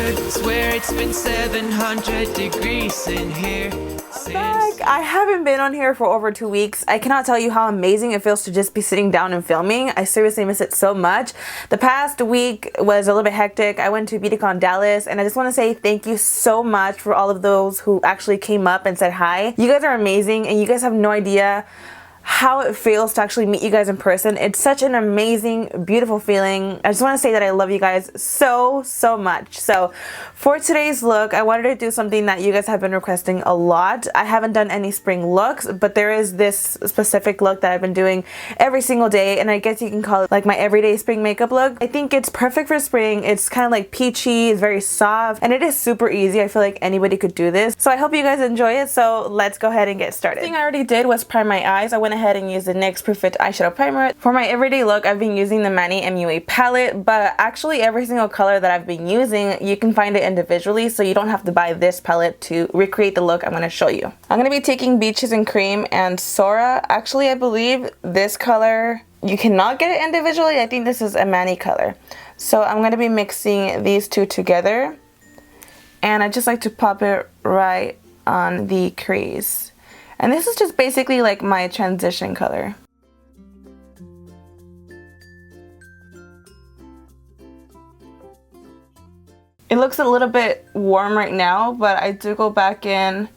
100. Swear it's been 700 degrees in here. I haven't been on here for over 2 weeks. I cannot tell you how amazing it feels to just be sitting down and filming. I seriously miss it so much. The past week was a little bit hectic. I went to BeautyCon Dallas, and I just want to say thank you so much for all of those who actually came up and said hi. You guys are amazing, and you guys have no idea how it feels to actually meet you guys in person. It's such an amazing, beautiful feeling. I just want to say that I love you guys so much. So for today's look, I wanted to do something that you guys have been requesting a lot. I haven't done any spring looks, but there is this specific look that I've been doing every single day, and I guess you can call it like my everyday spring makeup look. I think it's perfect for spring. It's kind of like peachy, it's very soft, and it is super easy. I feel like anybody could do this. So I hope you guys enjoy it. So let's go ahead and get started. The thing I already did was prime my eyes. I went ahead and used the NYX Proof It eyeshadow primer. For my everyday look, I've been using the Manny MUA palette, but actually every single color that I've been using, you can find it individually, so you don't have to buy this palette to recreate the look I'm going to show you. I'm going to be taking Beaches and Cream and Sora. Actually, I believe this color, you cannot get it individually. I think this is a Manny color. So I'm going to be mixing these two together, and I just like to pop it right on the crease. And this is just basically like my transition color. It looks a little bit warm right now, but I do go back in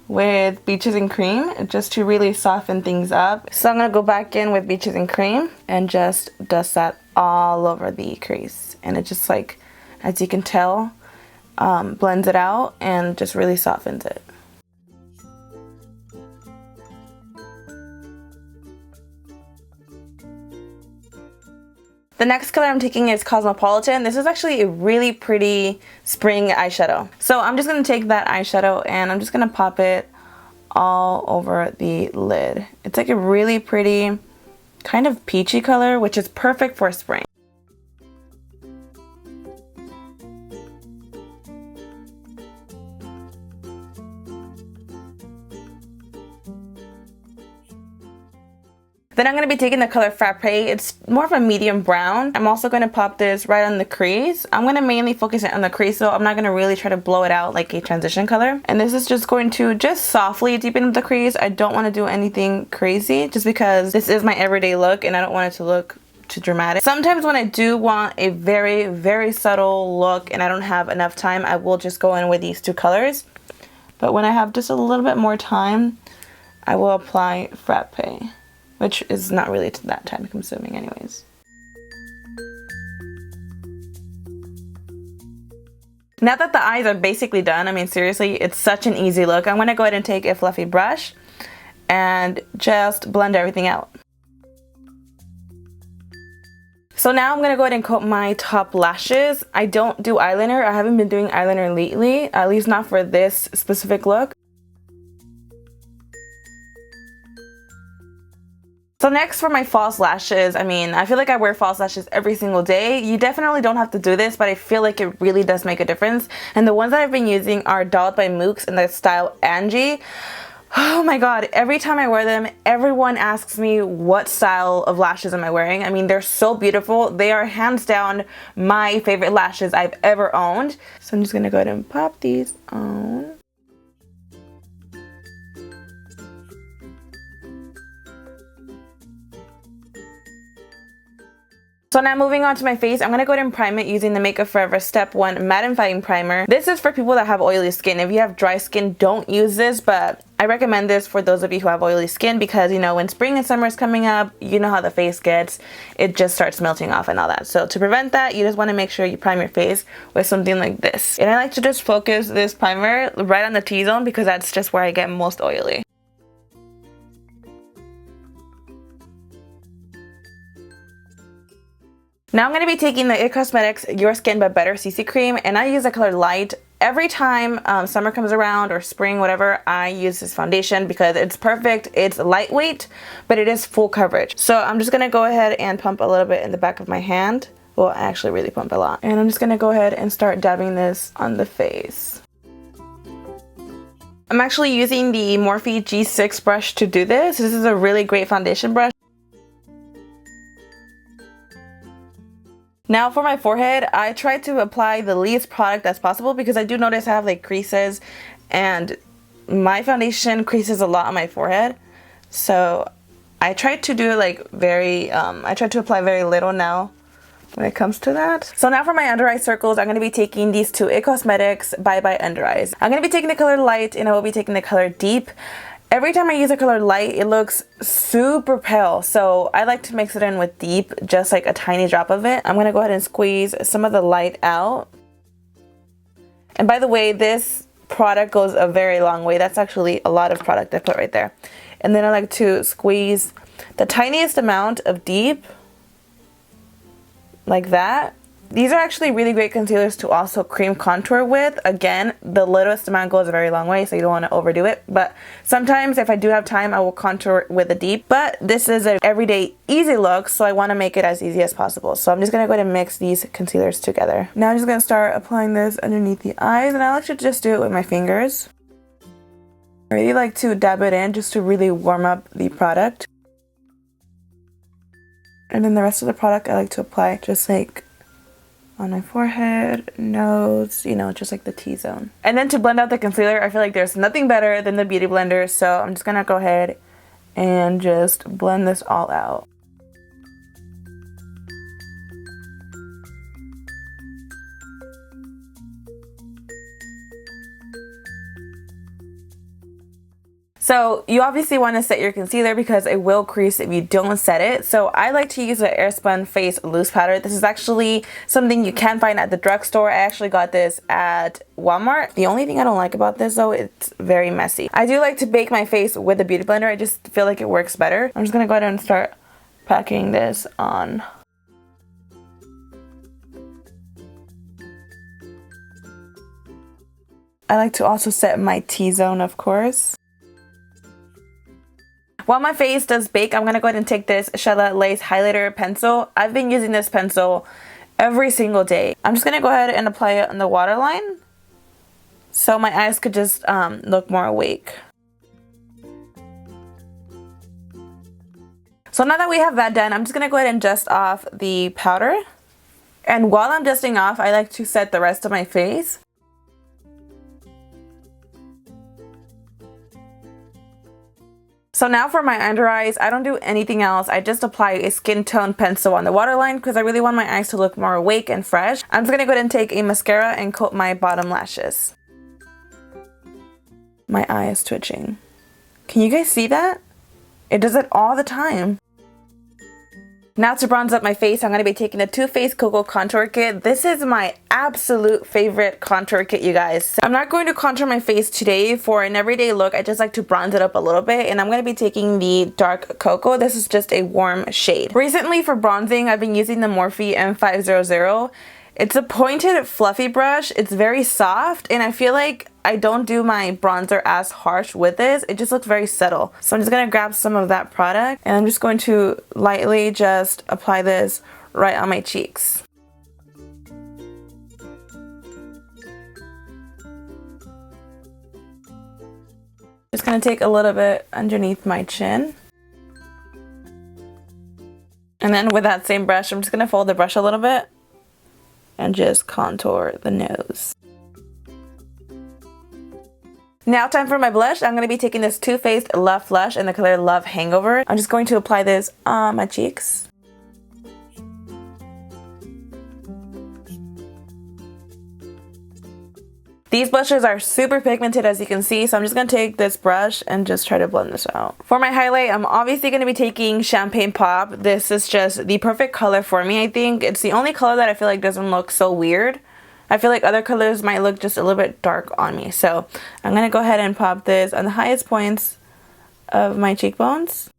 with Beaches and Cream just to really soften things up. So I'm gonna go back in with Beaches and Cream and just dust that all over the crease. And it just, like, as you can tell, blends it out and just really softens it. The next color I'm taking is Cosmopolitan. This is actually a really pretty spring eyeshadow. So I'm just going to take that eyeshadow and I'm just going to pop it all over the lid. It's like a really pretty kind of peachy color, which is perfect for spring. Then I'm going to be taking the color Frappe. It's more of a medium brown. I'm also going to pop this right on the crease. I'm going to mainly focus it on the crease, so I'm not going to really try to blow it out like a transition color. And this is just going to just softly deepen the crease. I don't want to do anything crazy just because this is my everyday look and I don't want it to look too dramatic. Sometimes when I do want a very subtle look and I don't have enough time, I will just go in with these two colors. But when I have just a little bit more time, I will apply Frappe, which is not really that time consuming anyways. Now that the eyes are basically done, I mean seriously, it's such an easy look. I'm gonna go ahead and take a fluffy brush and just blend everything out. So now I'm gonna go ahead and coat my top lashes. I don't do eyeliner. I haven't been doing eyeliner lately, at least not for this specific look. So next for my false lashes, I mean, I feel like I wear false lashes every single day. You definitely don't have to do this, but I feel like it really does make a difference. And the ones that I've been using are Dolled by Mooks in the style Angie. Oh my god, every time I wear them, everyone asks me what style of lashes am I wearing. I mean, they're so beautiful. They are hands down my favorite lashes I've ever owned. So I'm just gonna go ahead and pop these on. So now moving on to my face, I'm going to go ahead and prime it using the MakeupForever Step 1 Mattifying Primer. This is for people that have oily skin. If you have dry skin, don't use this, but I recommend this for those of you who have oily skin because, you know, when spring and summer is coming up, you know how the face gets. It just starts melting off and all that. So to prevent that, you just want to make sure you prime your face with something like this. And I like to just focus this primer right on the T-zone because that's just where I get most oily. Now I'm going to be taking the IT Cosmetics Your Skin But Better CC Cream, and I use the color Light. Every time summer comes around or spring, whatever, I use this foundation because it's perfect. It's lightweight, but it is full coverage. So I'm just going to go ahead and pump a little bit in the back of my hand. Well, I actually really pump a lot. And I'm just going to go ahead and start dabbing this on the face. I'm actually using the Morphe G6 brush to do this. This is a really great foundation brush. Now for my forehead, I try to apply the least product as possible because I do notice I have like creases and my foundation creases a lot on my forehead. So I try to do like I try to apply very little now when it comes to that. So now for my under eye circles, I'm going to be taking these two IT Cosmetics Bye Bye Under Eyes. I'm going to be taking the color Light and I will be taking the color Deep. Every time I use a color Light, it looks super pale. So I like to mix it in with Deep, just like a tiny drop of it. I'm going to go ahead and squeeze some of the Light out. And by the way, this product goes a very long way. That's actually a lot of product I put right there. And then I like to squeeze the tiniest amount of Deep, like that. These are actually really great concealers to also cream contour with. Again, the littlest amount goes a very long way, so you don't want to overdo it. But sometimes if I do have time, I will contour with a Deep. But this is an everyday easy look, so I want to make it as easy as possible. So I'm just going to go ahead and mix these concealers together. Now I'm just going to start applying this underneath the eyes, and I like to just do it with my fingers. I really like to dab it in just to really warm up the product. And then the rest of the product I like to apply just like on my forehead, nose, you know, just like the T-zone. And then to blend out the concealer, I feel like there's nothing better than the Beauty Blender. So I'm just gonna go ahead and just blend this all out. So you obviously want to set your concealer because it will crease if you don't set it. So I like to use the Airspun Face Loose Powder. This is actually something you can find at the drugstore. I actually got this at Walmart. The only thing I don't like about this though, it's very messy. I do like to bake my face with a Beauty Blender. I just feel like it works better. I'm just going to go ahead and start packing this on. I like to also set my T-zone, of course. While my face does bake, I'm going to go ahead and take this Chella Lace Highlighter Pencil. I've been using this pencil every single day. I'm just going to go ahead and apply it on the waterline so my eyes could just look more awake. So now that we have that done, I'm just going to go ahead and dust off the powder. And while I'm dusting off, I like to set the rest of my face. So now for my under eyes, I don't do anything else. I just apply a skin tone pencil on the waterline because I really want my eyes to look more awake and fresh. I'm just going to go ahead and take a mascara and coat my bottom lashes. My eye is twitching. Can you guys see that? It does it all the time. Now to bronze up my face, I'm going to be taking the Too Faced Cocoa Contour Kit. This is my absolute favorite contour kit, you guys. I'm not going to contour my face today for an everyday look. I just like to bronze it up a little bit, and I'm going to be taking the Dark Cocoa. This is just a warm shade. Recently for bronzing, I've been using the Morphe M500. It's a pointed fluffy brush. It's very soft, and I feel like I don't do my bronzer as harsh with this. It just looks very subtle. So I'm just going to grab some of that product, and I'm just going to lightly just apply this right on my cheeks. Just going to take a little bit underneath my chin. And then with that same brush, I'm just going to fold the brush a little bit and just contour the nose. Now time for my blush. I'm going to be taking this Too Faced Love Flush in the color Love Hangover. I'm just going to apply this on my cheeks. These blushes are super pigmented, as you can see, so I'm just going to take this brush and just try to blend this out. For my highlight, I'm obviously going to be taking Champagne Pop. This is just the perfect color for me, I think. It's the only color that I feel like doesn't look so weird. I feel like other colors might look just a little bit dark on me. So I'm going to go ahead and pop this on the highest points of my cheekbones.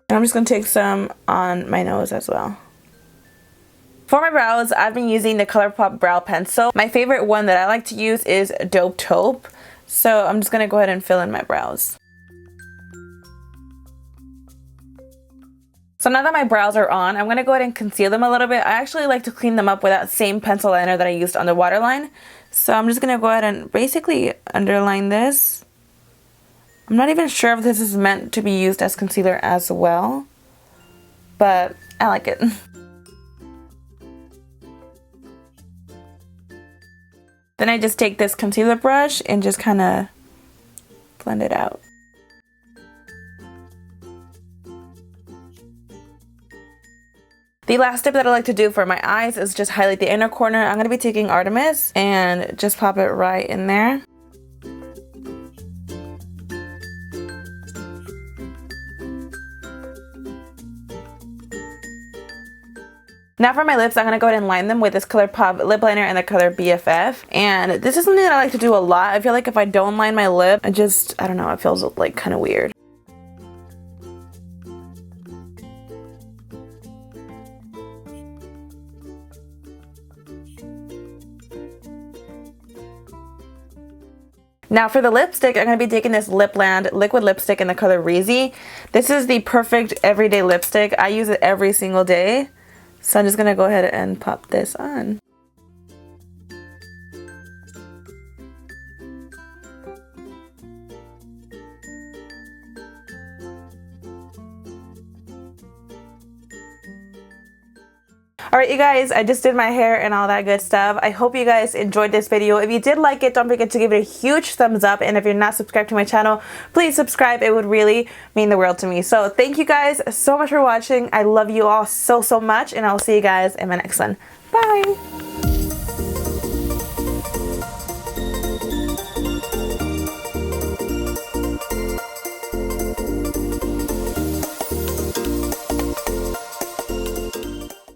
And I'm just going to take some on my nose as well. For my brows, I've been using the Colourpop Brow Pencil. My favorite one that I like to use is Taupe. So I'm just going to go ahead and fill in my brows. So now that my brows are on, I'm going to go ahead and conceal them a little bit. I actually like to clean them up with that same pencil liner that I used on the waterline. So I'm just going to go ahead and basically underline this I'm not even sure if this is meant to be used as concealer as well, but I like it. Then I just take this concealer brush and just kind of blend it out. The last step that I like to do for my eyes is just highlight the inner corner. I'm going to be taking Artemis and just pop it right in there. Now for my lips, I'm going to go ahead and line them with this Colourpop Lipliner and the color BFF. And this is something that I like to do a lot. I feel like if I don't line my lip, I don't know, it feels like kind of weird. Now for the lipstick, I'm going to be taking this LipLand liquid lipstick in the color Rezy. This is the perfect everyday lipstick. I use it every single day. So I'm just going to go ahead and pop this on. Alright you guys, I just did my hair and all that good stuff. I hope you guys enjoyed this video. If you did like it, don't forget to give it a huge thumbs up. And if you're not subscribed to my channel, please subscribe. It would really mean the world to me. So thank you guys so much for watching. I love you all so much. And I'll see you guys in my next one. Bye!